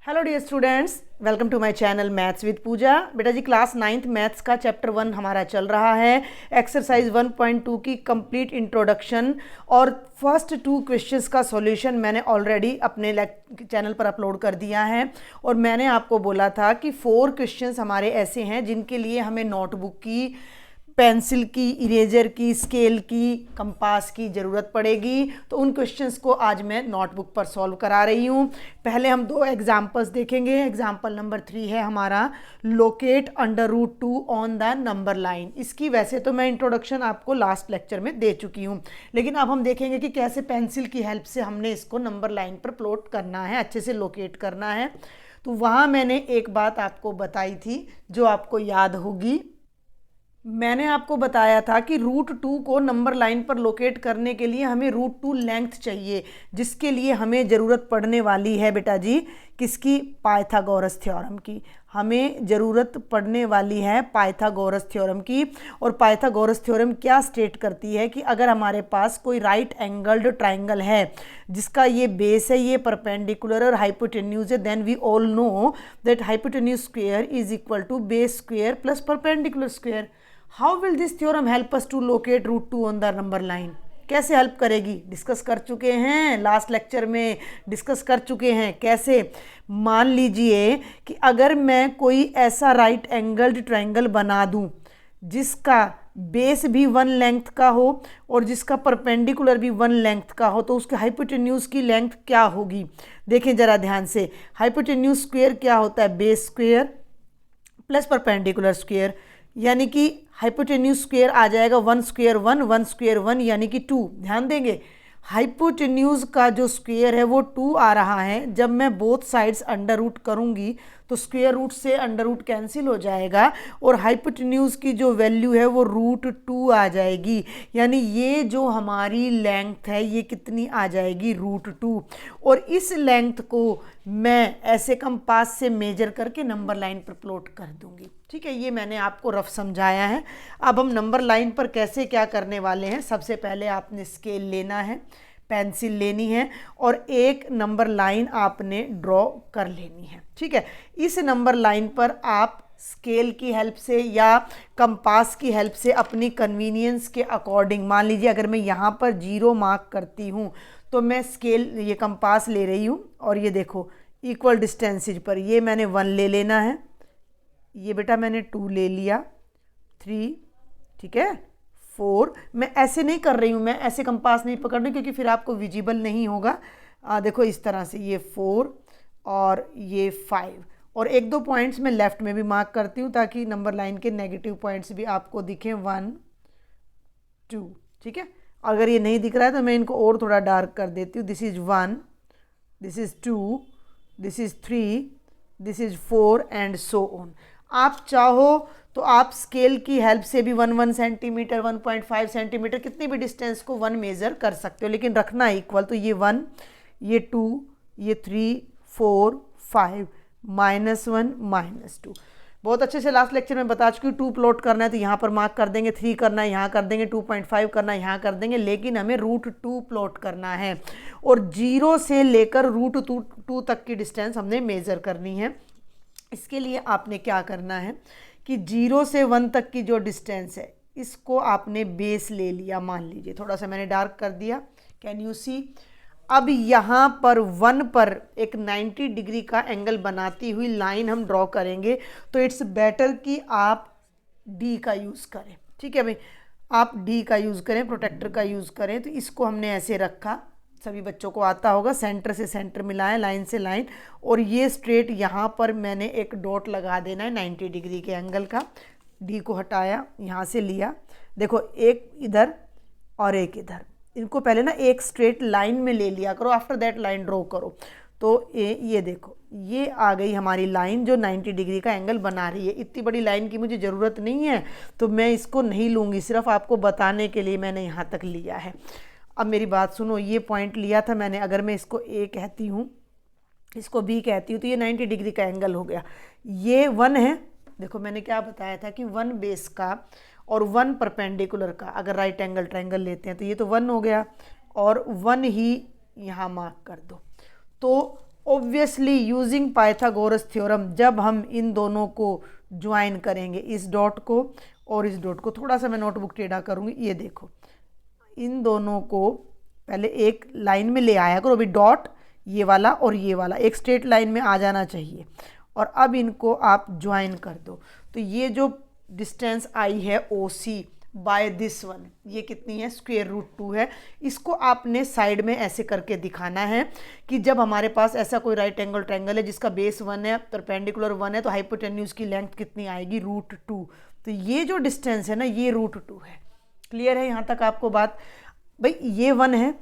Hello dear students, welcome to my channel maths with Pooja. बेटा जी class 9th maths का chapter 1 हमारा चल रहा है। एक्सरसाइज 1.2 की कंप्लीट इंट्रोडक्शन और फर्स्ट 2 क्वेश्चंस का सॉल्यूशन मैंने ऑलरेडी अपने चैनल पर अपलोड कर दिया है। और मैंने आपको बोला था कि 4 क्वेश्चंस हमारे ऐसे हैं जिनके लिए हमें नोटबुक की, पेंसिल की, इरेजर की, स्केल की, कंपास की ज़रूरत पड़ेगी। तो उन क्वेश्चंस को आज मैं नोटबुक पर सॉल्व करा रही हूँ। पहले हम 2 एग्जाम्पल्स देखेंगे। एग्जाम्पल नंबर 3 है हमारा locate √2 on the number line. इसकी वैसे तो मैं इंट्रोडक्शन आपको लास्ट लेक्चर में दे चुकी हूँ, लेकिन अब हम देखेंगे कि कैसे पेंसिल की हेल्प से हमने इसको नंबर लाइन पर प्लॉट करना है, अच्छे से लोकेट करना है। तो वहाँ मैंने एक बात आपको बताई थी जो आपको याद होगी। मैंने आपको बताया था कि √2 को नंबर लाइन पर लोकेट करने के लिए हमें √2 लेंथ चाहिए, जिसके लिए हमें ज़रूरत पड़ने वाली है बेटा जी किसकी? पाइथागोरस थ्योरम की। हमें ज़रूरत पड़ने वाली है पाइथागोरस थ्योरम की। और पाइथागोरस थ्योरम क्या स्टेट करती है कि अगर हमारे पास कोई राइट एंगल्ड ट्राइंगल है जिसका ये बेस है, ये परपेंडिकुलर और हाइपोटेन्यूज है, then we all know that hypotenuse square is equal to base square plus perpendicular square. How will this theorem help us to locate √2 on the number line? कैसे help करेगी? Discuss कर चुके हैं, last lecture में discuss कर चुके हैं। कैसे? मान लीजिए कि अगर मैं कोई ऐसा राइट एंगल्ड ट्रायंगल बना दूं जिसका बेस भी 1 लेंथ का हो और जिसका परपेंडिकुलर भी 1 लेंथ का हो, तो उसके हाइपोटेन्यूज की लेंथ क्या होगी? देखें जरा ध्यान से। हाइपोटेन्यूज स्क्वायर क्या होता है? Base square plus perpendicular square, यानी कि हाइपोटेन्यूज स्क्वायर आ जाएगा 1 स्क्वायर 1, 1 स्क्वायर 1 यानी कि 2। ध्यान देंगे हाइपोटेन्यूज का जो स्क्वायर है वो 2 आ रहा है। जब मैं बोथ साइड्स अंडर रूट करूंगी तो स्क्वायर रूट से अंडर रूट कैंसिल हो जाएगा और हाइपोटेन्यूज की जो वैल्यू है वो √2 आ जाएगी। यानी ये जो हमारी लेंथ है ये कितनी आ जाएगी? √2। और इस लेंथ को मैं ऐसे कंपास से मेजर करके नंबर लाइन पर प्लॉट कर दूंगी। ठीक है, ये मैंने आपको रफ समझाया है। अब हम नंबर लाइन पर कैसे क्या करने वाले हैं। सबसे पहले आपने स्केल लेना है, पेंसिल लेनी है और एक नंबर लाइन आपने ड्रॉ कर लेनी है। ठीक है, इस नंबर लाइन पर आप स्केल की हेल्प से या कंपास की हेल्प से अपनी कन्वीनियंस के अकॉर्डिंग, मान लीजिए अगर मैं यहाँ पर 0 मार्क करती हूँ तो मैं स्केल ये कंपास ले रही हूँ और ये देखो इक्वल डिस्टेंसेज पर ये मैंने 1 ले लेना है, ये बेटा मैंने 2 ले लिया, 3, ठीक है, 4। मैं ऐसे नहीं कर रही हूँ, मैं ऐसे कंपास नहीं पकड़ रही क्योंकि फिर आपको विजिबल नहीं होगा। देखो इस तरह से ये 4 और ये 5 और 1-2 पॉइंट्स मैं लेफ्ट में भी मार्क करती हूँ ताकि नंबर लाइन के नेगेटिव पॉइंट्स भी आपको दिखें। 1 2, ठीक है। अगर ये नहीं दिख रहा है तो मैं इनको और थोड़ा डार्क कर देती हूँ। This is 1, this is 2, this is 3, this is 4 and so on. आप चाहो तो आप स्केल की हेल्प से भी 1 सेंटीमीटर, 1.5 सेंटीमीटर, कितनी भी डिस्टेंस को 1 मेज़र कर सकते हो, लेकिन रखना इक्वल। तो ये 1, ये 2, ये 3, 4, 5, -1, -2। बहुत अच्छे से लास्ट लेक्चर में बता चुकी हूँ। 2 प्लॉट करना है तो यहाँ पर मार्क कर देंगे, 3 करना है यहाँ कर देंगे, 2.5 करना है यहाँ कर देंगे, लेकिन हमें √2 प्लॉट करना है और 0 से लेकर √2 तक की डिस्टेंस हमने मेज़र करनी है। इसके लिए आपने क्या करना है कि 0 से 1 तक की जो डिस्टेंस है इसको आपने बेस ले लिया। मान लीजिए थोड़ा सा मैंने डार्क कर दिया, कैन यू सी। अब यहाँ पर 1 पर एक 90 डिग्री का एंगल बनाती हुई लाइन हम ड्रॉ करेंगे, तो इट्स बेटर कि आप डी का यूज़ करें। ठीक है भाई, आप डी का यूज़ करें, प्रोटेक्टर का यूज़ करें। तो इसको हमने ऐसे रखा, सभी बच्चों को आता होगा, सेंटर से सेंटर मिलाएं, लाइन से लाइन, और ये स्ट्रेट यहाँ पर मैंने एक डॉट लगा देना है 90 डिग्री के एंगल का। डी को हटाया, यहाँ से लिया, देखो एक इधर और एक इधर, इनको पहले ना एक स्ट्रेट लाइन में ले लिया करो, आफ्टर दैट लाइन ड्रॉ करो। तो ये देखो ये आ गई हमारी लाइन जो 90 डिग्री का एंगल बना रही है। इतनी बड़ी लाइन की मुझे ज़रूरत नहीं है तो मैं इसको नहीं लूँगी, सिर्फ आपको बताने के लिए मैंने यहाँ तक लिया है। अब मेरी बात सुनो, ये पॉइंट लिया था मैंने, अगर मैं इसको ए कहती हूँ, इसको बी कहती हूँ, तो ये 90 डिग्री का एंगल हो गया। ये 1 है, देखो मैंने क्या बताया था कि 1 बेस का और 1 परपेंडिकुलर का अगर राइट एंगल ट्रायंगल लेते हैं तो ये तो 1 हो गया और 1 ही यहाँ मार्क कर दो। तो ऑब्वियसली यूजिंग पाइथागोरस थ्योरम जब हम इन दोनों को ज्वाइन करेंगे, इस डॉट को और इस डॉट को, थोड़ा सा मैं नोटबुक टेढ़ा करूँगी, ये देखो इन दोनों को पहले एक लाइन में ले आया करो, अभी डॉट ये वाला और ये वाला एक स्ट्रेट लाइन में आ जाना चाहिए, और अब इनको आप ज्वाइन कर दो। तो ये जो डिस्टेंस आई है ओ सी बाय दिस वन, ये कितनी है, स्क्वायर रूट 2 है। इसको आपने साइड में ऐसे करके दिखाना है कि जब हमारे पास ऐसा कोई राइट एंगल ट्रायंगल है जिसका बेस 1 है, परपेंडिकुलर 1 है, तो हाइपोटेन्यूज की लेंथ कितनी आएगी, रूट 2। तो ये जो डिस्टेंस है ना, ये रूट 2 है। क्लियर है यहाँ तक आपको बात? भाई ये 1 है,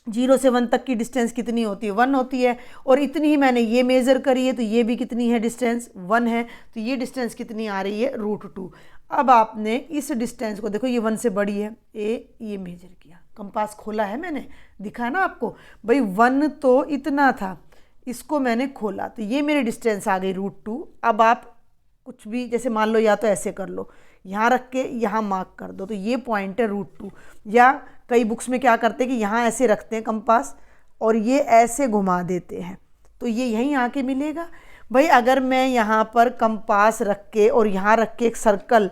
0 से 1 तक की डिस्टेंस कितनी होती है, 1 होती है, और इतनी ही मैंने ये मेज़र करी है, तो ये भी कितनी है डिस्टेंस, 1 है। तो ये डिस्टेंस कितनी आ रही है, रूट 2। अब आपने इस डिस्टेंस को देखो, ये 1 से बड़ी है, ये मेजर किया, कंपास खोला है मैंने, दिखा ना आपको, भाई 1 तो इतना था, इसको मैंने खोला, तो ये मेरी डिस्टेंस आ गई रूट 2। अब आप कुछ भी जैसे मान लो, या तो ऐसे कर लो, यहाँ रख के यहाँ मार्क कर दो, तो ये पॉइंट है रूट 2। या कई बुक्स में क्या करते हैं कि यहाँ ऐसे रखते हैं कंपास और ये ऐसे घुमा देते हैं, तो ये यहीं आके मिलेगा। भाई अगर मैं यहाँ पर कंपास रख के और यहाँ रख के एक सर्कल,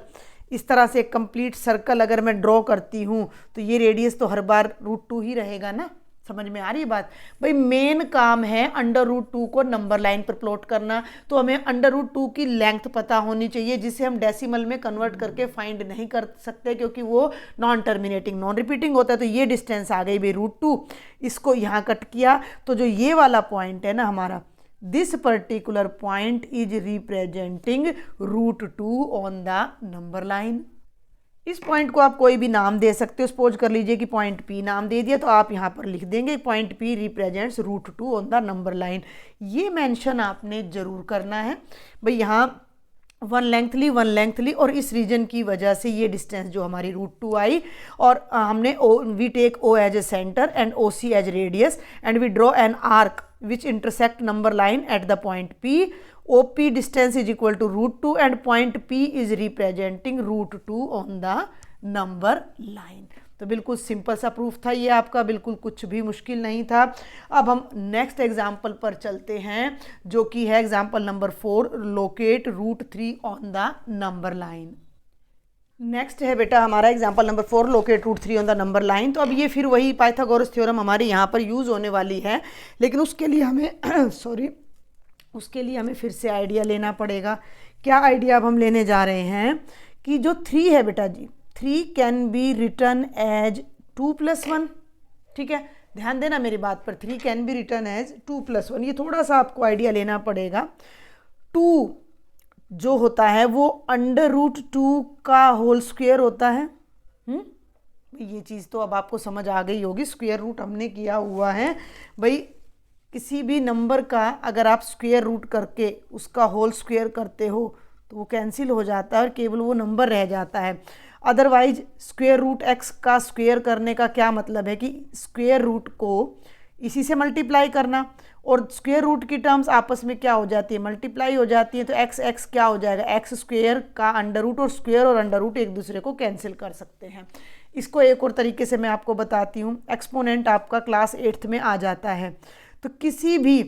इस तरह से एक कंप्लीट सर्कल अगर मैं ड्रॉ करती हूँ, तो ये रेडियस तो हर बार रूट 2 ही रहेगा ना। समझ में आ रही है बात? भाई मेन काम है अंडर रूट 2 को नंबर लाइन पर प्लॉट करना, तो हमें अंडर रूट 2 की लेंथ पता होनी चाहिए, जिसे हम डेसिमल में कन्वर्ट करके फाइंड नहीं कर सकते क्योंकि वो नॉन टर्मिनेटिंग नॉन रिपीटिंग होता है। तो ये डिस्टेंस आ गई भाई रूट 2, इसको यहाँ कट किया, तो जो ये वाला पॉइंट है ना हमारा, this particular point is representing root 2 on the number line. इस पॉइंट को आप कोई भी नाम दे सकते हो, सपोज कर लीजिए कि पॉइंट पी नाम दे दिया, तो आप यहाँ पर लिख देंगे point P represents root 2 on the number line. ये मेंशन आपने जरूर करना है भाई, यहाँ वन लेंथली और इस रीजन की वजह से ये डिस्टेंस जो हमारी रूट 2 आई, और हमने we take O as a centre and O C as radius and we draw an arc which intersect number line at the point P. OP distance is equal to root 2 and point P is representing root 2 on the number line. तो बिल्कुल simple सा proof था ये आपका, बिल्कुल कुछ भी मुश्किल नहीं था। अब हम नेक्स्ट एग्जाम्पल पर चलते हैं, जो कि है example number 4, locate root 3 on the number line. Next है बेटा हमारा example number 4, locate root 3 on the number line. तो अब ये फिर वही पाइथागोरस थ्योरम हमारे यहाँ पर यूज़ होने वाली है, लेकिन उसके लिए हमें उसके लिए हमें फिर से आइडिया लेना पड़ेगा। क्या आइडिया अब हम लेने जा रहे हैं कि जो 3 है बेटा जी, 3 कैन बी रिटर्न एज 2 + 1। ठीक है, ध्यान देना मेरी बात पर, 3 कैन बी रिटर्न एज 2 + 1। ये थोड़ा सा आपको आइडिया लेना पड़ेगा। 2 जो होता है वो अंडर रूट 2 का होल स्क्वायर होता है। ये चीज़ तो अब आपको समझ आ गई होगी, स्क्वायर रूट हमने किया हुआ है भाई। किसी भी नंबर का अगर आप स्क्वायर रूट करके उसका होल स्क्वायर करते हो तो वो कैंसिल हो जाता है और केवल वो नंबर रह जाता है। अदरवाइज स्क्वायर रूट x का स्क्वायर करने का क्या मतलब है कि स्क्वायर रूट को इसी से मल्टीप्लाई करना, और स्क्वायर रूट की टर्म्स आपस में क्या हो जाती है, मल्टीप्लाई हो जाती है। तो x क्या हो जाएगा, x स्क्वायर का अंडर रूट, और स्क्वायर और अंडर रूट एक दूसरे को कैंसिल कर सकते हैं। इसको एक और तरीके से मैं आपको बताती हूँ। एक्सपोनेंट आपका क्लास 8th में आ जाता है, तो किसी भी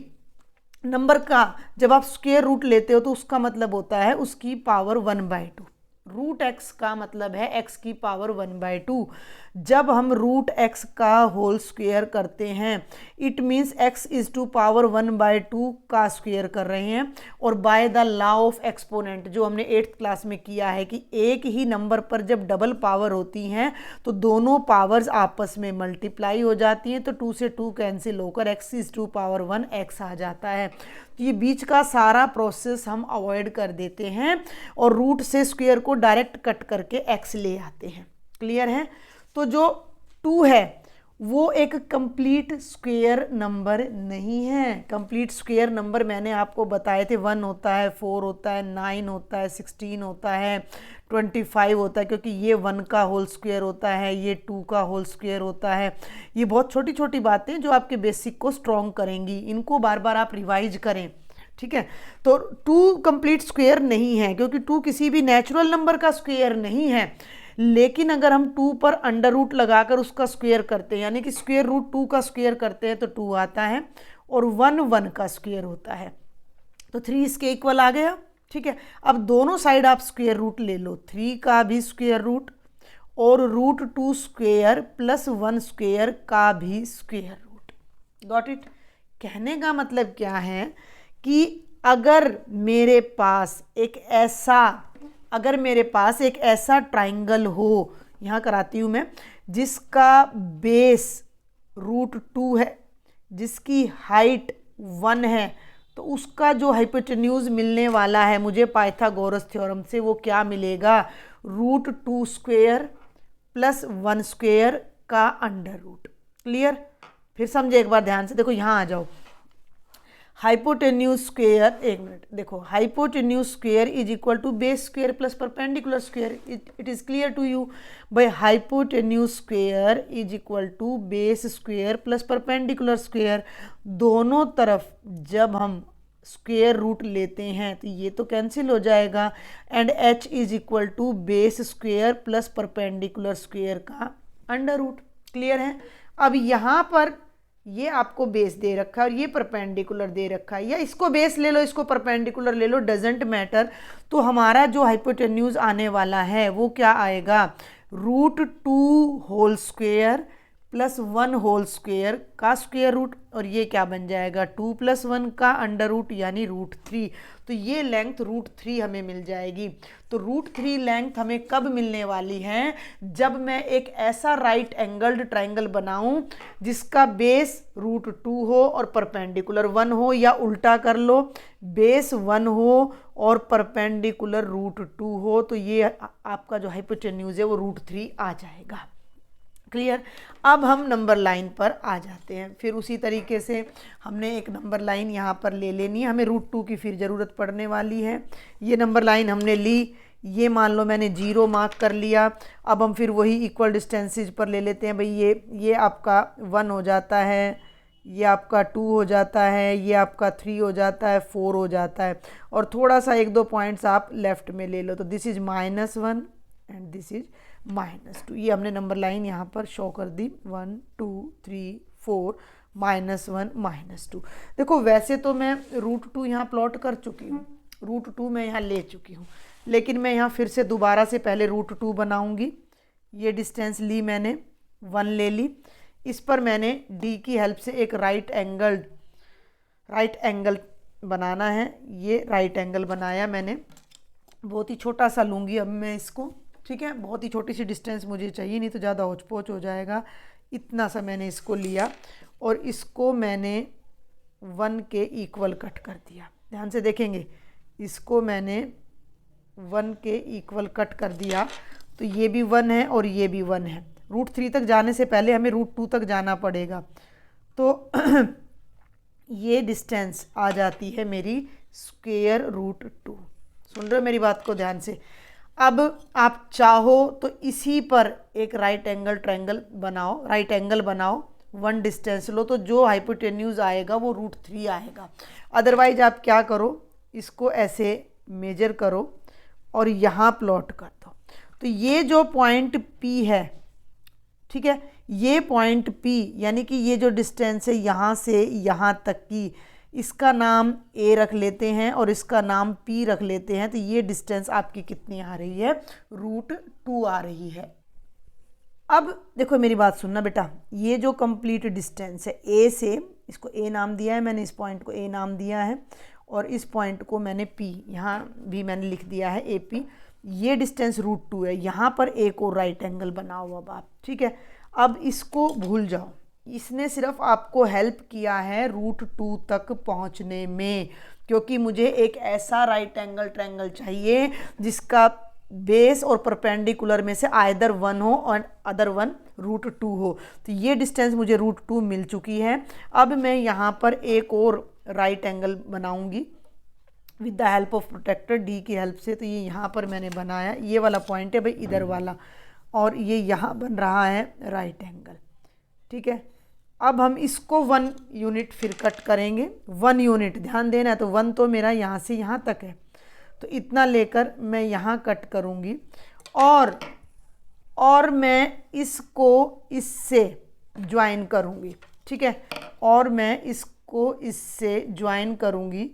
नंबर का जब आप स्क्वायर रूट लेते हो तो उसका मतलब होता है उसकी पावर 1/2। रूट x का मतलब है x की पावर 1/2। जब हम रूट x का होल स्क्वायर करते हैं, it means x is to power 1/2 का स्क्वायर कर रहे हैं। और by the law of exponent जो हमने 8th क्लास में किया है कि एक ही नंबर पर जब डबल पावर होती हैं तो दोनों पावर्स आपस में मल्टीप्लाई हो जाती हैं, तो 2 से 2 कैंसिल होकर x is to power 1 x आ जाता है। तो ये बीच का सारा प्रोसेस हम अवॉइड कर देते हैं और रूट से स्क्वायर को डायरेक्ट कट करके x ले आते हैं। क्लियर है? तो जो 2 है वो एक कंप्लीट स्क्वायर नंबर नहीं है। कंप्लीट स्क्वायर नंबर मैंने आपको बताए थे, 1 होता है, 4 होता है, 9 होता है, 16 होता है, 25 होता है, क्योंकि ये 1 का होल स्क्वायर होता है, ये 2 का होल स्क्वायर होता है। ये बहुत छोटी छोटी बातें जो आपके बेसिक को स्ट्रॉन्ग करेंगी, इनको बार बार आप रिवाइज करें। ठीक है, तो 2 कंप्लीट स्क्वायर नहीं है क्योंकि 2 किसी भी नेचुरल नंबर का स्क्वायर नहीं है। लेकिन अगर हम 2 पर अंडर रूट लगाकर उसका स्क्वायर करते हैं, यानी कि स्क्वायर रूट 2 का स्क्वायर करते हैं, तो 2 आता है। और 1 1 का स्क्वायर होता है, तो 3 इसके इक्वल आ गया। ठीक है, अब दोनों साइड आप स्क्वायर रूट ले लो, 3 का भी स्क्वायर रूट और √2 स्क्वायर प्लस 1 स्क्वायर का भी स्क्वायर रूट। Got it? कहने का मतलब क्या है कि अगर मेरे पास एक ऐसा ट्राइंगल हो, यहाँ कराती हूँ मैं, जिसका बेस √2 है, जिसकी हाइट 1 है, तो उसका जो हाइपोटेन्यूज मिलने वाला है मुझे पाइथागोरस थ्योरम से, वो क्या मिलेगा? √2 स्क्वायर प्लस 1 स्क्वायर का अंडर रूट। क्लियर? फिर समझे एक बार ध्यान से, देखो यहाँ आ जाओ। हाइपोटेन्यूज स्क्वायर, एक मिनट देखो, hypotenuse square is equal to base square plus perpendicular square. It is clear to you? भाई hypotenuse square is equal to base square plus perpendicular square. दोनों तरफ जब हम स्क्वायर रूट लेते हैं तो ये तो कैंसिल हो जाएगा, and h is equal to base square plus perpendicular square का अंडर रूट। क्लियर है? अब यहाँ पर ये आपको बेस दे रखा है और ये परपेंडिकुलर दे रखा है, या इसको बेस ले लो, इसको परपेंडिकुलर ले लो, डजेंट मैटर। तो हमारा जो हाइपोटेन्यूज आने वाला है वो क्या आएगा? √2 whole square plus 1 whole square का स्क्वायर रूट, और ये क्या बन जाएगा? 2 + 1 का अंडर रूट यानी √3। तो ये लेंथ √3 हमें मिल जाएगी। तो √3 लेंथ हमें कब मिलने वाली है? जब मैं एक ऐसा राइट एंगल्ड ट्राइंगल बनाऊं जिसका बेस √2 हो और परपेंडिकुलर 1 हो, या उल्टा कर लो, बेस 1 हो और परपेंडिकुलर √2 हो, तो ये आपका जो हाइपोटेन्यूज है वो √3 आ जाएगा। क्लियर? अब हम नंबर लाइन पर आ जाते हैं। फिर उसी तरीके से हमने एक नंबर लाइन यहाँ पर ले लेनी है, हमें √2 की फिर ज़रूरत पड़ने वाली है। ये नंबर लाइन हमने ली, ये मान लो मैंने 0 मार्क कर लिया। अब हम फिर वही इक्वल डिस्टेंसेज पर ले लेते हैं। भाई ये आपका 1 हो जाता है, ये आपका 2 हो जाता है, ये आपका 3 हो जाता है, 4 हो जाता है, और थोड़ा सा 1-2 पॉइंट्स आप लेफ्ट में ले लो। तो this is -1 and this is -2। ये हमने नंबर लाइन यहाँ पर शो कर दी, 1 2 3 4 -1 -2। देखो वैसे तो मैं √2 यहाँ प्लॉट कर चुकी हूँ, √2 मैं यहाँ ले चुकी हूँ, लेकिन मैं यहाँ फिर से दोबारा से पहले √2 बनाऊँगी। ये डिस्टेंस ली मैंने, 1 ले ली, इस पर मैंने d की हेल्प से एक राइट एंगल बनाना है। ये राइट एंगल बनाया मैंने, बहुत ही छोटा सा लूँगी अब मैं इसको। ठीक है, बहुत ही छोटी सी डिस्टेंस मुझे चाहिए, नहीं तो ज़्यादा होच पोच हो जाएगा। इतना सा मैंने इसको लिया और इसको मैंने 1 के इक्वल कट कर दिया। ध्यान से देखेंगे, इसको मैंने 1 के इक्वल कट कर दिया, तो ये भी 1 है और ये भी 1 है। √3 तक जाने से पहले हमें √2 तक जाना पड़ेगा। तो ये डिस्टेंस आ जाती है मेरी स्क्वायर √2। सुन रहे हो मेरी बात को ध्यान से? अब आप चाहो तो इसी पर एक राइट एंगल ट्रायंगल बनाओ, राइट एंगल बनाओ, 1 डिस्टेंस लो, तो जो हाइपोटेन्यूज आएगा वो √3 आएगा। अदरवाइज आप क्या करो, इसको ऐसे मेजर करो और यहाँ प्लॉट कर दो। तो ये जो पॉइंट P है, ठीक है, ये पॉइंट P यानी कि ये जो डिस्टेंस है यहाँ से यहाँ तक की, इसका नाम A रख लेते हैं और इसका नाम P रख लेते हैं। तो ये डिस्टेंस आपकी कितनी आ रही है? √2 आ रही है। अब देखो मेरी बात सुनना बेटा, ये जो कंप्लीट डिस्टेंस है A से, इसको A नाम दिया है मैंने, इस पॉइंट को A नाम दिया है और इस पॉइंट को मैंने P, यहाँ भी मैंने लिख दिया है AP। ये डिस्टेंस √2 है। यहाँ पर एक और राइट एंगल बनाओ अब आप, ठीक है। अब इसको भूल जाओ, इसने सिर्फ आपको हेल्प किया है √2 तक पहुँचने में, क्योंकि मुझे एक ऐसा राइट एंगल ट्रायंगल चाहिए जिसका बेस और परपेंडिकुलर में से आइदर 1 हो और अदर 1 √2 हो। तो ये डिस्टेंस मुझे √2 मिल चुकी है। अब मैं यहाँ पर एक और राइट एंगल बनाऊंगी with the help of protractor D की हेल्प से। तो ये यहाँ पर मैंने बनाया, ये वाला पॉइंट है भाई इधर वाला, और ये यहाँ बन रहा है राइट एंगल, ठीक है। अब हम इसको 1 यूनिट फिर कट करेंगे, 1 यूनिट, ध्यान देना। तो 1 तो मेरा यहाँ से यहाँ तक है, तो इतना लेकर मैं यहाँ कट करूँगी और मैं इसको इससे ज्वाइन करूँगी, ठीक है। और मैं इसको को इससे ज्वाइन करूँगी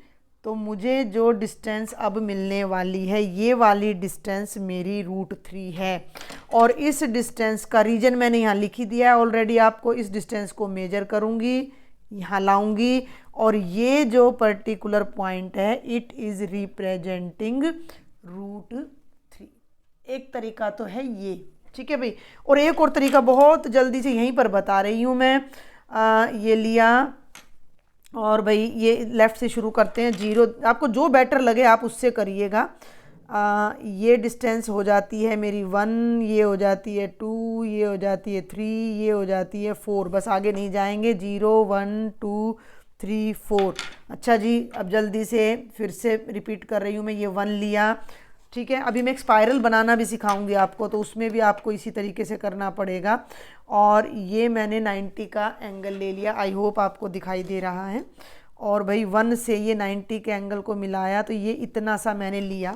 तो मुझे जो डिस्टेंस अब मिलने वाली है ये वाली डिस्टेंस मेरी √3 है। और इस डिस्टेंस का रीजन मैंने यहाँ लिख ही दिया है ऑलरेडी आपको। इस डिस्टेंस को मेजर करूँगी, यहाँ लाऊंगी और ये जो पर्टिकुलर पॉइंट है इट इज़ रिप्रेजेंटिंग √3। एक तरीका तो है ये, ठीक है भाई। और एक और तरीका बहुत जल्दी से यहीं पर बता रही हूँ मैं। ये लिया और भाई ये लेफ़्ट से शुरू करते हैं। 0, आपको जो बेटर लगे आप उससे करिएगा। ये डिस्टेंस हो जाती है मेरी 1, ये हो जाती है 2, ये हो जाती है 3, ये हो जाती है 4। बस आगे नहीं जाएंगे। 0 1 2 3 4। अच्छा जी, अब जल्दी से फिर से रिपीट कर रही हूँ मैं। ये 1 लिया, ठीक है। अभी मैं एक स्पाइरल बनाना भी सिखाऊंगी आपको, तो उसमें भी आपको इसी तरीके से करना पड़ेगा। और ये मैंने 90 का एंगल ले लिया। आई होप आपको दिखाई दे रहा है। और भाई 1 से ये 90 के एंगल को मिलाया तो ये इतना सा मैंने लिया।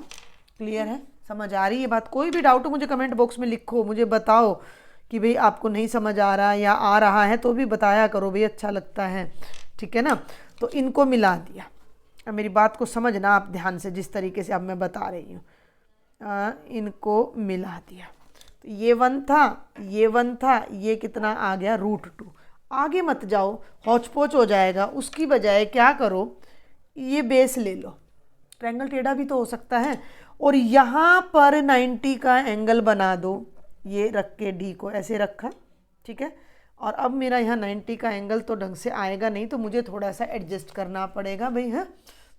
क्लियर है? समझ आ रही है बात? कोई भी डाउट हो मुझे कमेंट बॉक्स में लिखो, मुझे बताओ कि भाई आपको नहीं समझ आ रहा या आ रहा है तो भी बताया करो भाई, अच्छा लगता है, ठीक है ना। तो इनको मिला दिया। अब मेरी बात को समझना आप ध्यान से, जिस तरीके से अब मैं बता रही हूँ। इनको मिला दिया तो ये 1 था, ये 1 था, ये कितना आ गया √2। आगे मत जाओ, हौच पौच हो जाएगा। उसकी बजाय क्या करो, ये बेस ले लो। ट्रायंगल टेढ़ा भी तो हो सकता है। और यहाँ पर 90 का एंगल बना दो। ये रख के डी को ऐसे रखा, ठीक है। और अब मेरा यहाँ 90 का एंगल तो ढंग से आएगा नहीं, तो मुझे थोड़ा सा एडजस्ट करना पड़ेगा भाई। है,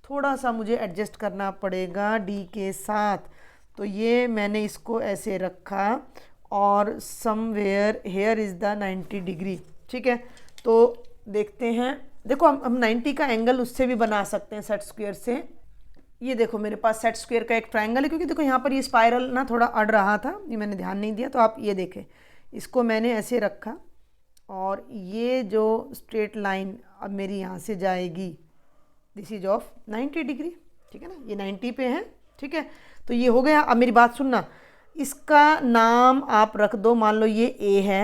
थोड़ा सा मुझे एडजस्ट करना पड़ेगा डी के साथ। तो ये मैंने इसको ऐसे रखा और somewhere here is the 90 degree, ठीक है। तो देखते हैं, देखो हम 90 का एंगल उससे भी बना सकते हैं, सेट स्क्वायर से। ये देखो मेरे पास सेट स्क्वायर का एक ट्रायंगल है, क्योंकि देखो यहाँ पर ये स्पाइरल ना थोड़ा अड़ रहा था, ये मैंने ध्यान नहीं दिया। तो आप ये देखें, इसको मैंने ऐसे रखा और ये जो स्ट्रेट लाइन अब मेरी यहाँ से जाएगी, दिस इज ऑफ 90 डिग्री, ठीक है ना। ये 90 पे है, ठीक है। तो ये हो गया। अब मेरी बात सुनना, इसका नाम आप रख दो। मान लो ये ए है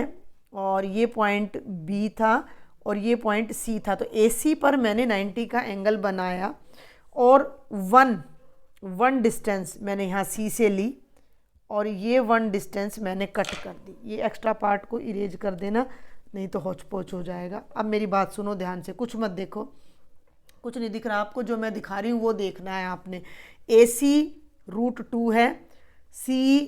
और ये पॉइंट बी था और ये पॉइंट सी था। तो ए सी पर मैंने 90 का एंगल बनाया और वन डिस्टेंस मैंने यहाँ सी से ली और ये 1 डिस्टेंस मैंने कट कर दी। ये एक्स्ट्रा पार्ट को इरेज कर देना, नहीं तो हौच पौच हो जाएगा। अब मेरी बात सुनो ध्यान से, कुछ मत देखो, कुछ नहीं दिख रहा आपको, जो मैं दिखा रही हूँ वो देखना है आपने। ए सी √2 है, सी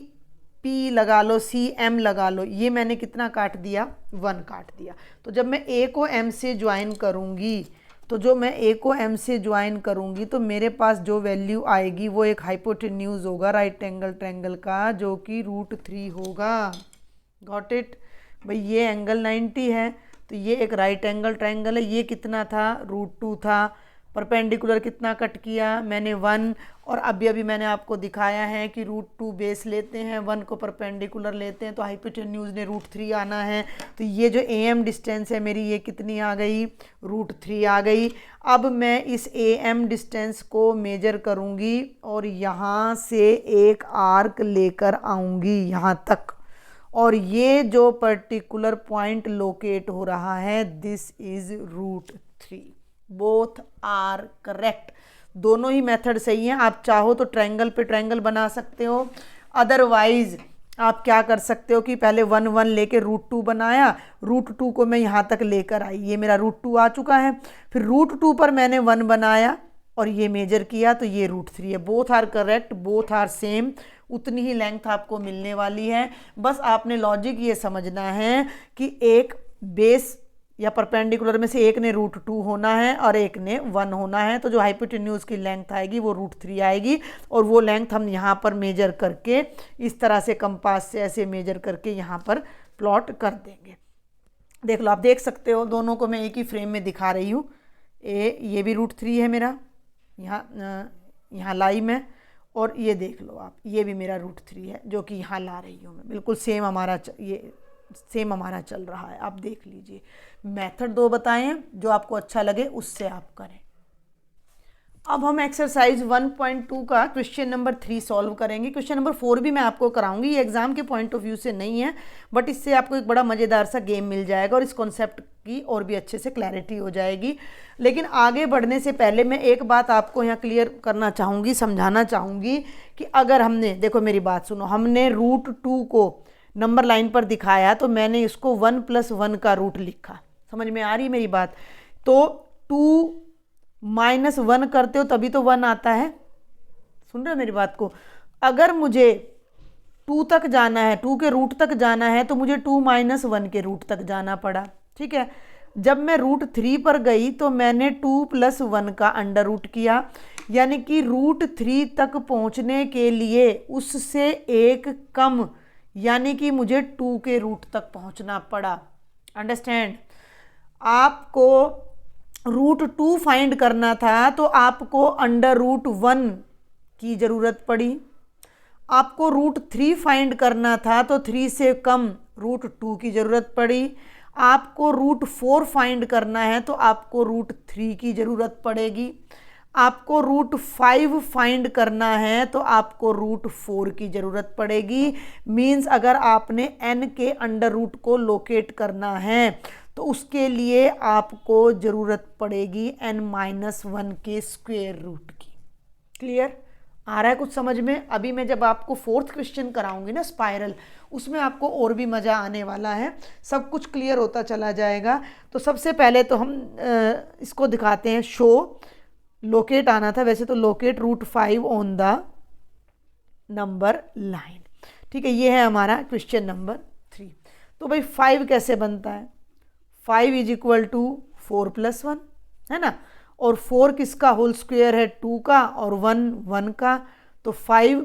पी लगा लो, सी एम लगा लो। ये मैंने कितना काट दिया, 1 काट दिया। तो जब मैं ए को एम से ज्वाइन करूँगी, तो जो मैं ए को एम से ज्वाइन करूँगी तो मेरे पास जो वैल्यू आएगी वो एक हाइपोटेन्यूज होगा राइट एंगल ट्रायंगल का, जो कि √3 होगा। गॉट इट भाई। ये एंगल 90 है तो ये एक राइट एंगल ट्रायंगल है। ये कितना था, √2 था। परपेंडिकुलर कितना कट किया मैंने, 1। और अभी मैंने आपको दिखाया है कि √2 बेस लेते हैं, 1 को परपेंडिकुलर लेते हैं, तो हाइपोटेन्यूज ने √3 आना है। तो ये जो AM डिस्टेंस है मेरी, ये कितनी आ गई, √3 आ गई। अब मैं इस AM डिस्टेंस को मेजर करूँगी और यहाँ से एक आर्क लेकर आऊँगी यहाँ तक। और ये जो पर्टिकुलर पॉइंट लोकेट हो रहा है, this is √3। Both are correct. दोनों ही मेथड सही हैं। आप चाहो तो ट्रायंगल पे ट्रायंगल बना सकते हो, अदरवाइज आप क्या कर सकते हो कि पहले 1 1 लेके √2 बनाया, √2 को मैं यहाँ तक लेकर आई, ये मेरा √2 आ चुका है। फिर √2 पर मैंने 1 बनाया और ये मेजर किया, तो ये √3 है। Both are correct, both are same. उतनी ही लेंथ आपको मिलने वाली है। बस आपने लॉजिक ये समझना है कि एक बेस या परपेंडिकुलर में से एक ने √2 होना है और एक ने 1 होना है। तो जो हाइपोटेन्यूज की लेंथ आएगी वो √3 आएगी। और वो लेंथ हम यहाँ पर मेजर करके इस तरह से कंपास से ऐसे मेजर करके यहाँ पर प्लॉट कर देंगे। देख लो, आप देख सकते हो, दोनों को मैं एक ही फ्रेम में दिखा रही हूँ। ये भी √3 है मेरा, यहाँ लाई में। और ये देख लो आप, ये भी मेरा √3 है जो कि यहाँ ला रही हूँ मैं। बिल्कुल सेम हमारा चल रहा है। आप देख लीजिए। मेथड 2 बताएं, जो आपको अच्छा लगे उससे आप करें। अब हम एक्सरसाइज 1.2 का क्वेश्चन नंबर 3 सॉल्व करेंगे। क्वेश्चन नंबर 4 भी मैं आपको कराऊंगी, ये एग्जाम के पॉइंट ऑफ व्यू से नहीं है, बट इससे आपको एक बड़ा मज़ेदार सा गेम मिल जाएगा और इस कॉन्सेप्ट की और भी अच्छे से क्लैरिटी हो जाएगी। लेकिन आगे बढ़ने से पहले मैं एक बात आपको यहाँ क्लियर करना चाहूँगी, समझाना चाहूँगी कि अगर हमने, देखो मेरी बात सुनो, हमने √2 को नंबर लाइन पर दिखाया तो मैंने इसको 1 + 1 का रूट लिखा। समझ में आ रही मेरी बात? तो 2 - 1 करते हो तभी तो 1 आता है। सुन रहे हो मेरी बात को? अगर मुझे 2 तक जाना है, 2 के रूट तक जाना है, तो मुझे 2 - 1 के रूट तक जाना पड़ा। ठीक है, जब मैं √3 पर गई तो मैंने 2 + 1 का अंडर रूट किया, यानी कि √3 तक पहुंचने के लिए उससे एक कम, यानी कि मुझे 2 के रूट तक पहुंचना पड़ा। अंडरस्टैंड? आपको √2 फाइंड करना था तो आपको √1 की ज़रूरत पड़ी। आपको √3 फाइंड करना था तो 3 से कम √2 की ज़रूरत पड़ी। आपको √4 फाइंड करना है तो आपको √3 की ज़रूरत पड़ेगी। आपको √5 फाइंड करना है तो आपको √4 की ज़रूरत पड़ेगी। मीन्स अगर आपने n के अंडर रूट को लोकेट करना है तो उसके लिए आपको ज़रूरत पड़ेगी n-1 के स्क्वायर रूट की। क्लियर? आ रहा है कुछ समझ में? अभी मैं जब आपको 4th क्वेश्चन कराऊंगी ना, स्पाइरल, उसमें आपको और भी मज़ा आने वाला है, सब कुछ क्लियर होता चला जाएगा। तो सबसे पहले तो हम इसको दिखाते हैं। शो लोकेट आना था, वैसे तो locate √5 on the number line. ठीक है, ये है हमारा क्वेश्चन नंबर 3। तो भाई 5 कैसे बनता है? 5 = 4 + 1 है ना, और 4 किसका होल स्क्वायर है? 2 का, और 1 1 का। तो 5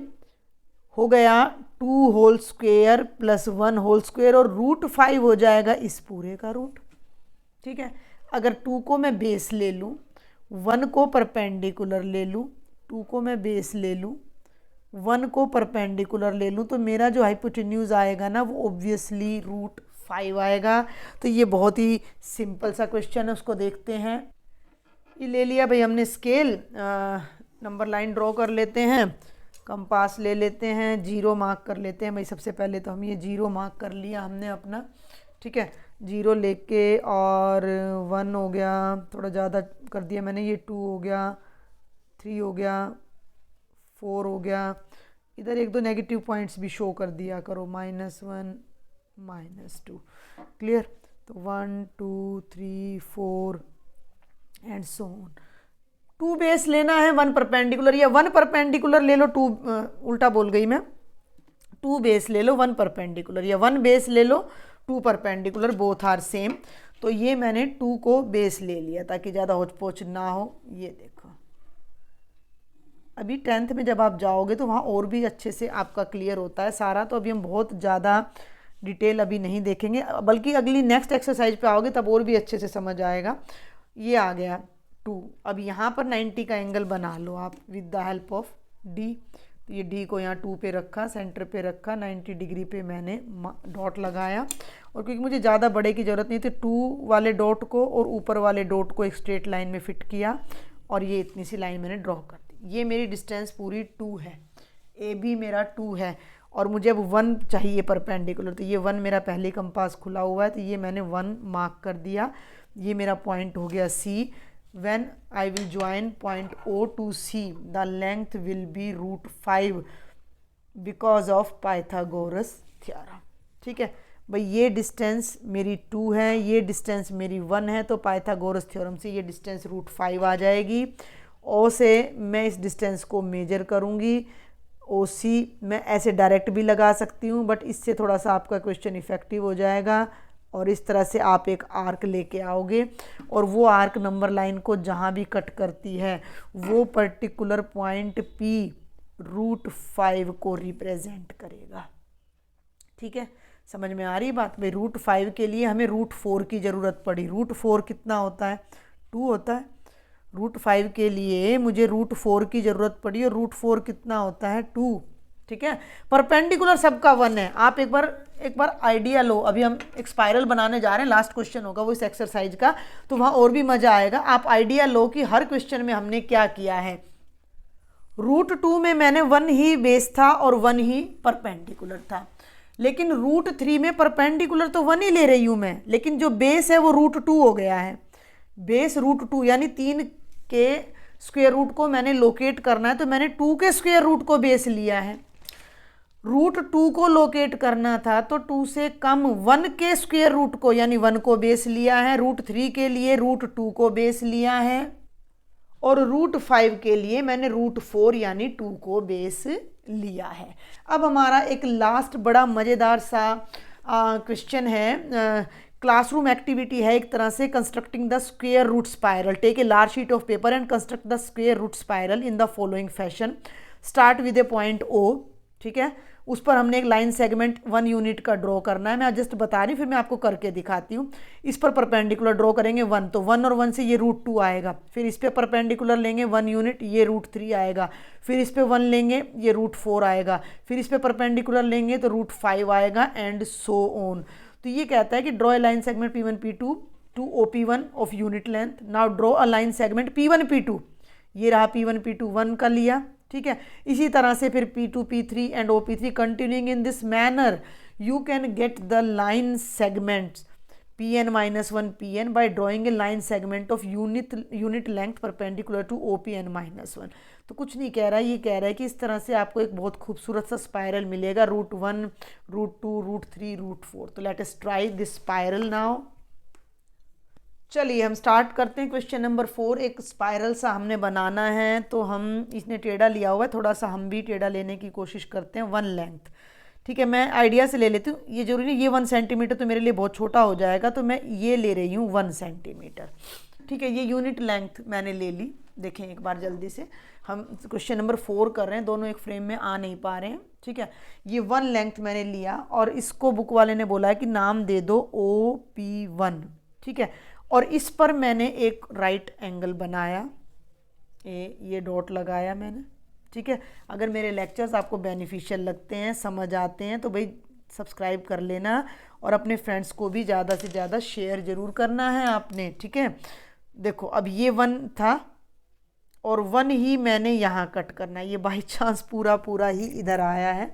हो गया 2 होल स्क्वायर + 1 होल स्क्वायर, और √5 हो जाएगा इस पूरे का रूट। ठीक है, अगर 2 को मैं बेस ले लूँ, 1 को परपेंडिकुलर ले लूँ, 2 को मैं बेस ले लूँ, 1 को परपेंडिकुलर ले लूँ, तो मेरा जो हाइपोटेन्यूज आएगा ना वो ऑब्वियसली √5 आएगा। तो ये बहुत ही सिंपल सा क्वेश्चन है, उसको देखते हैं। ये ले लिया भाई हमने स्केल, नंबर लाइन ड्रॉ कर लेते हैं, कंपास ले लेते हैं, 0 मार्क कर लेते हैं। भाई सबसे पहले तो हम ये 0 मार्क कर लिया हमने अपना। ठीक है, 0 लेके, और 1 हो गया, थोड़ा ज़्यादा कर दिया मैंने, ये 2 हो गया, 3 हो गया, 4 हो गया। इधर 1-2 नेगेटिव पॉइंट्स भी शो कर दिया करो, -1 -2। क्लियर? तो 1 2 3 4 एंड सो ऑन। 2 बेस लेना है, 1 परपेंडिकुलर, या 1 परपेंडिकुलर ले लो, 2 उल्टा बोल गई मैं, 2 बेस ले लो 1 परपेंडिकुलर, या 1 बेस ले लो 2 परपेंडिकुलर, बोथ आर सेम। तो ये मैंने 2 को बेस ले लिया ताकि ज़्यादा होच-पोच ना हो। ये देखो, अभी 10th में जब आप जाओगे तो वहाँ और भी अच्छे से आपका क्लियर होता है सारा। तो अभी हम बहुत ज़्यादा डिटेल अभी नहीं देखेंगे, बल्कि अगली नेक्स्ट एक्सरसाइज पे आओगे तब और भी अच्छे से समझ आएगा। ये आ गया 2। अब यहाँ पर 90 का एंगल बना लो आप with the help of D। तो ये D को यहाँ 2 पे रखा, सेंटर पे रखा, 90 डिग्री पे मैंने डॉट लगाया। और क्योंकि मुझे ज़्यादा बड़े की ज़रूरत नहीं थी, 2 वाले डॉट को और ऊपर वाले डॉट को एक स्ट्रेट लाइन में फिट किया, और ये इतनी सी लाइन मैंने ड्रॉ कर दी। ये मेरी डिस्टेंस पूरी 2 है, AB मेरा 2 है, और मुझे अब 1 चाहिए परपेंडिकुलर। तो ये 1 मेरा पहले कंपास खुला हुआ है, तो ये मैंने 1 मार्क कर दिया। ये मेरा पॉइंट हो गया C। When I will join point O to C, the length will be √5 because of Pythagoras theorem। ठीक है भाई, ये डिस्टेंस मेरी 2 है, ये डिस्टेंस मेरी 1 है, तो पाइथागोरस थ्योरम से ये डिस्टेंस √5 आ जाएगी। O से मैं इस डिस्टेंस को मेजर करूँगी। OC मैं ऐसे डायरेक्ट भी लगा सकती हूँ, बट इससे थोड़ा सा आपका क्वेश्चन इफेक्टिव हो जाएगा। और इस तरह से आप एक आर्क लेके आओगे, और वो आर्क नंबर लाइन को जहाँ भी कट करती है वो पर्टिकुलर पॉइंट P √5 को रिप्रेजेंट करेगा। ठीक है, समझ में आ रही बात? भाई √5 के लिए हमें √4 की ज़रूरत पड़ी। √4 कितना होता है? 2 होता है। √5 के लिए मुझे √4 की ज़रूरत पड़ी, और √4 कितना होता है? 2। ठीक है। परपेंडिकुलर सबका 1 है। आप एक बार आइडिया लो। अभी हम एक स्पाइरल बनाने जा रहे हैं, लास्ट क्वेश्चन होगा वो इस एक्सरसाइज का, तो वहाँ और भी मजा आएगा। आप आइडिया लो कि हर क्वेश्चन में हमने क्या किया है। √2 में मैंने 1 ही बेस था और 1 ही परपेंडिकुलर था, लेकिन √3 में परपेंडिकुलर तो 1 ही ले रही हूँ मैं, लेकिन जो बेस है वो √2 हो गया है। बेस √2 यानी 3 के स्क्वायर रूट को मैंने लोकेट करना है, तो मैंने 2 के स्क्वायर रूट को बेस लिया है। √2 को लोकेट करना था तो 2 से कम 1 के स्क्वायर रूट को यानी 1 को बेस लिया है। √3 के लिए √2 को बेस लिया है, और √5 के लिए मैंने √4 यानी 2 को बेस लिया है। अब हमारा एक लास्ट बड़ा मज़ेदार सा क्वेश्चन है, क्लासरूम एक्टिविटी है एक तरह से, constructing the square root spiral. Take a large sheet of paper and construct the square root spiral in the following fashion. Start with a point O, ठीक है। उस पर हमने एक लाइन सेगमेंट 1 यूनिट का ड्रॉ करना है। मैं जस्ट बता रही हूँ, फिर मैं आपको करके दिखाती हूँ। इस पर परपेंडिकुलर ड्रॉ करेंगे 1, तो 1 और 1 से ये √2 आएगा। फिर इस पर परपेंडिकुलर लेंगे 1 यूनिट, ये √3 आएगा। फिर इस पर 1 लेंगे, ये √4 आएगा। फिर इस पर परपेंडिकुलर लेंगे तो √5 आएगा, एंड सो ऑन। तो ये कहता है कि draw a line segment P1 P2 to OP1 of unit length. Now draw a line segment P1 P2। ये रहा P1 P2, 1 का लिया, ठीक है। इसी तरह से फिर P2 P3 and OP3 continuing in this manner you can get the line segments Pn-1 Pn by drawing a line segment of unit length perpendicular to OPn-1। तो कुछ नहीं कह रहा है, ये कह रहा है कि इस तरह से आपको एक बहुत खूबसूरत सा स्पाइरल मिलेगा, √1 √2 √3 √4। तो let us try this spiral now. चलिए हम स्टार्ट करते हैं। क्वेश्चन नंबर 4, एक स्पाइरल सा हमने बनाना है, तो हम इसने टेढ़ा लिया हुआ है, थोड़ा सा हम भी टेढ़ा लेने की कोशिश करते हैं। 1 लेंथ, ठीक है। मैं आइडिया से ले लेती हूँ, ये जरूरी नहीं, ये 1 सेंटीमीटर तो मेरे लिए बहुत छोटा हो जाएगा, तो मैं ये ले रही हूँ 1 सेंटीमीटर, ठीक है। ये यूनिट लेंथ मैंने ले ली। देखें एक बार जल्दी से, हम क्वेश्चन नंबर 4 कर रहे हैं, दोनों एक फ्रेम में आ नहीं पा रहे हैं, ठीक है। ये 1 लेंथ मैंने लिया और इसको बुक वाले ने बोला है कि नाम दे दो OP1, ठीक है। और इस पर मैंने एक राइट एंगल बनाया, ये डॉट लगाया मैंने, ठीक है। अगर मेरे लेक्चर्स आपको बेनिफिशियल लगते हैं, समझ आते हैं, तो भाई सब्सक्राइब कर लेना और अपने फ्रेंड्स को भी ज़्यादा से ज़्यादा शेयर ज़रूर करना है आपने, ठीक है। देखो अब ये 1 था और 1 ही मैंने यहाँ कट करना है, ये बाई चांस पूरा ही इधर आया है।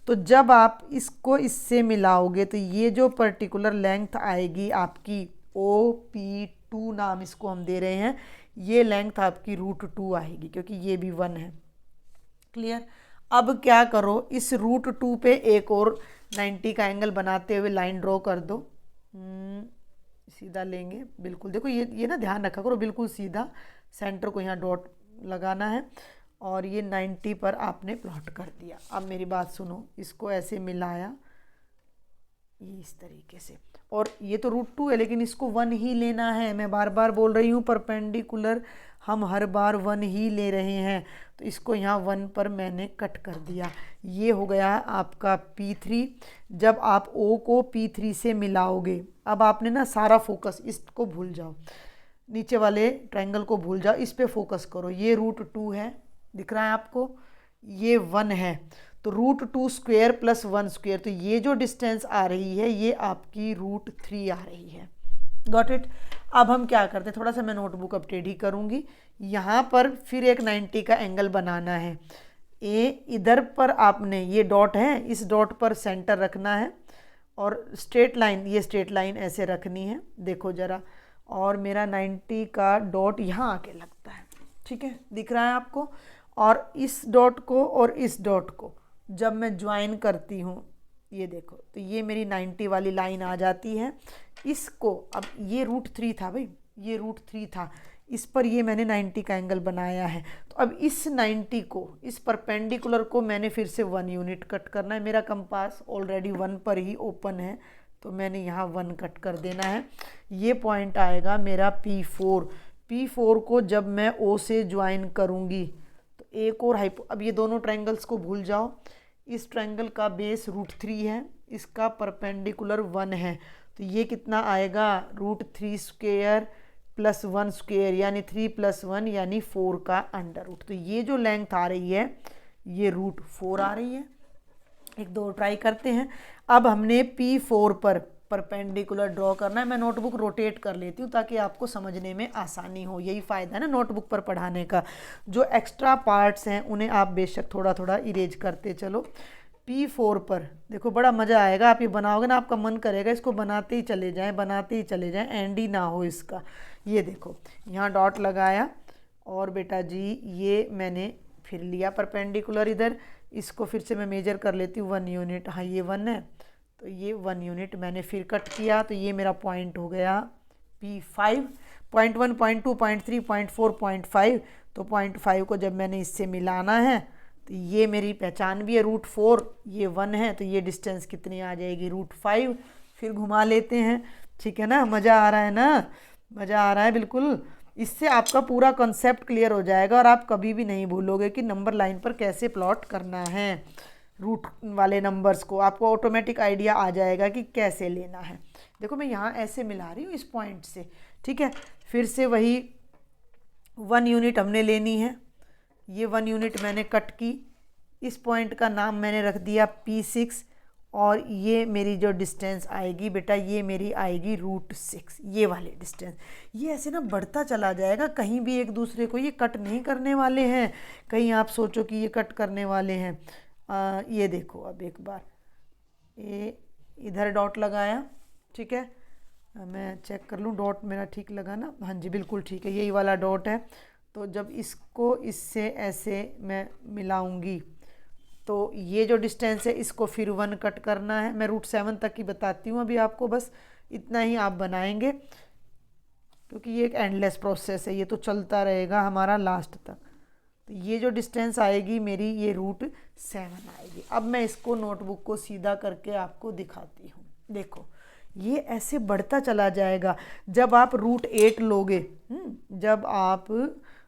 तो जब आप इसको इससे मिलाओगे तो ये जो पर्टिकुलर लेंथ आएगी आपकी OP2, नाम इसको हम दे रहे हैं, ये लेंथ आपकी √2 आएगी, क्योंकि ये भी 1 है। क्लियर। अब क्या करो, इस √2 पे एक और 90 का एंगल बनाते हुए लाइन ड्रॉ कर दो। सीधा लेंगे, बिल्कुल देखो ये ना ध्यान रखा करो, बिल्कुल सीधा सेंटर को यहाँ डॉट लगाना है, और ये 90 पर आपने प्लॉट कर दिया। अब मेरी बात सुनो, इसको ऐसे मिलाया ये इस तरीके से, और ये तो √2 है लेकिन इसको 1 ही लेना है। मैं बार बार बोल रही हूँ, परपेंडिकुलर हम हर बार 1 ही ले रहे हैं, तो इसको यहाँ 1 पर मैंने कट कर दिया। ये हो गया आपका P3। जब आप O को P3 से मिलाओगे, अब आपने ना सारा फोकस इसको भूल जाओ, नीचे वाले ट्रायंगल को भूल जाओ, इस पे फोकस करो। ये √2 है, दिख रहा है आपको, ये 1 है, तो √2 स्क्वायर प्लस 1 स्क्वायर, तो ये जो डिस्टेंस आ रही है ये आपकी √3 आ रही है। Got it. अब हम क्या करते हैं, थोड़ा सा मैं नोटबुक अपडेट ही करूँगी। यहाँ पर फिर एक 90 का एंगल बनाना है। इधर पर आपने ये डॉट है, इस डॉट पर सेंटर रखना है, और स्ट्रेट लाइन, ये स्ट्रेट लाइन ऐसे रखनी है, देखो ज़रा। और मेरा 90 का डॉट यहाँ आके लगता है, ठीक है, दिख रहा है आपको। और इस डॉट को और इस डॉट को जब मैं ज्वाइन करती हूँ, ये देखो, तो ये मेरी 90 वाली लाइन आ जाती है। इसको अब ये √3 था भाई, ये √3 था, इस पर ये मैंने 90 का एंगल बनाया है। तो अब इस 90 को, इस परपेंडिकुलर को मैंने फिर से 1 यूनिट कट करना है। मेरा कंपास ऑलरेडी 1 पर ही ओपन है, तो मैंने यहाँ 1 कट कर देना है। ये पॉइंट आएगा मेरा P4। P4 को जब मैं O से ज्वाइन करूँगी तो एक और अब ये दोनों ट्रायंगल्स को भूल जाओ। इस ट्रायंगल का बेस √3 है, इसका परपेंडिकुलर 1 है, तो ये कितना आएगा, √3 स्क्वायर प्लस 1 स्क्वायर, यानी 3 + 1 यानी 4 का अंडर रूट। तो ये जो लेंथ आ रही है ये √4 आ रही है। एक दो ट्राई करते हैं। अब हमने P4 पर परपेंडिकुलर ड्रॉ करना है। मैं नोटबुक रोटेट कर लेती हूँ ताकि आपको समझने में आसानी हो, यही फ़ायदा है ना नोटबुक पर पढ़ाने का। जो एक्स्ट्रा पार्ट्स हैं उन्हें आप बेशक थोड़ा थोड़ा इरेज करते चलो। P4 पर देखो बड़ा मज़ा आएगा, आप ये बनाओगे ना आपका मन करेगा इसको बनाते ही चले जाएं, बनाते ही चले जाएं, एंड ही ना हो इसका। ये देखो यहाँ डॉट लगाया और बेटा जी ये मैंने फिर लिया परपेंडिकुलर इधर, इसको फिर से मैं मेजर कर लेती हूँ 1 यूनिट। हाँ ये 1 है तो ये 1 यूनिट मैंने फिर कट किया, तो ये मेरा पॉइंट हो गया P5। 0.1 0.2 0.3 0.4 0.5, तो 0.5 को जब मैंने इससे मिलाना है तो ये मेरी पहचान भी है √4, ये 1 है तो ये डिस्टेंस कितनी आ जाएगी √5। फिर घुमा लेते हैं, ठीक है ना। मज़ा आ रहा है ना, मज़ा आ रहा है बिल्कुल। इससे आपका पूरा कॉन्सेप्ट क्लियर हो जाएगा और आप कभी भी नहीं भूलोगे कि नंबर लाइन पर कैसे प्लॉट करना है। रूट वाले नंबर्स को आपको ऑटोमेटिक आइडिया आ जाएगा कि कैसे लेना है। देखो मैं यहाँ ऐसे मिला रही हूँ इस पॉइंट से, ठीक है। फिर से वही 1 यूनिट हमने लेनी है, ये 1 यूनिट मैंने कट की, इस पॉइंट का नाम मैंने रख दिया P6 और ये मेरी जो डिस्टेंस आएगी बेटा ये मेरी आएगी √6, ये वाले डिस्टेंस। ये ऐसे ना बढ़ता चला जाएगा, कहीं भी एक दूसरे को ये कट नहीं करने वाले हैं, कहीं आप सोचो कि ये कट करने वाले हैं। ये देखो अब एक बार ये इधर डॉट लगाया, ठीक है। मैं चेक कर लूँ डॉट मेरा ठीक लगा ना, हाँ जी बिल्कुल ठीक है, यही वाला डॉट है। तो जब इसको इससे ऐसे मैं मिलाऊंगी तो ये जो डिस्टेंस है इसको फिर 1 कट करना है। मैं √7 तक ही बताती हूँ अभी आपको, बस इतना ही आप बनाएंगे क्योंकि ये एक एंडलेस प्रोसेस है, ये तो चलता रहेगा हमारा लास्ट तक। तो ये जो डिस्टेंस आएगी मेरी ये √7 आएगी। अब मैं इसको नोटबुक को सीधा करके आपको दिखाती हूँ। देखो ये ऐसे बढ़ता चला जाएगा, जब आप √8 लोगे, जब आप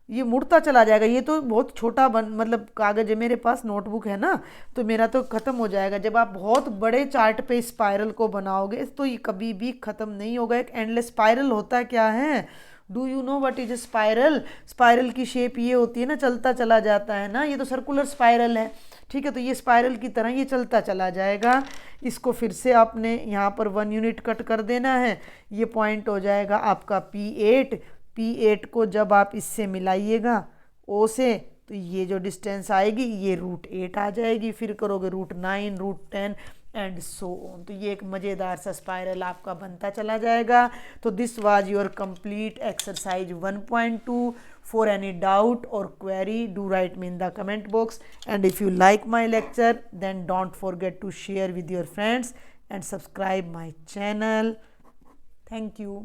ये मुड़ता चला जाएगा। ये तो बहुत छोटा मतलब कागज़ है मेरे पास, नोटबुक है ना, तो मेरा तो ख़त्म हो जाएगा। जब आप बहुत बड़े चार्ट पे स्पाइरल को बनाओगे तो ये कभी भी ख़त्म नहीं होगा। एक एंडलेस स्पाइरल होता क्या है, do you know what is a spiral? Spiral की शेप ये होती है ना, चलता चला जाता है ना, ये तो सर्कुलर स्पाइरल है, ठीक है। तो ये स्पाइरल की तरह ये चलता चला जाएगा। इसको फिर से आपने यहाँ पर 1 यूनिट कट कर देना है, ये पॉइंट हो जाएगा आपका P8। P8 को जब आप इससे मिलाइएगा O से तो ये जो डिस्टेंस आएगी ये √8 आ जाएगी। फिर करोगे √9 √10 एंड सो ऑन। तो ये एक मज़ेदार सा स्पाइरल आपका बनता चला जाएगा। तो this was your complete exercise 1.2। For any doubt or query, do write me in the comment box. And if you like my lecture, then don't forget to share with your friends and subscribe my channel. Thank you.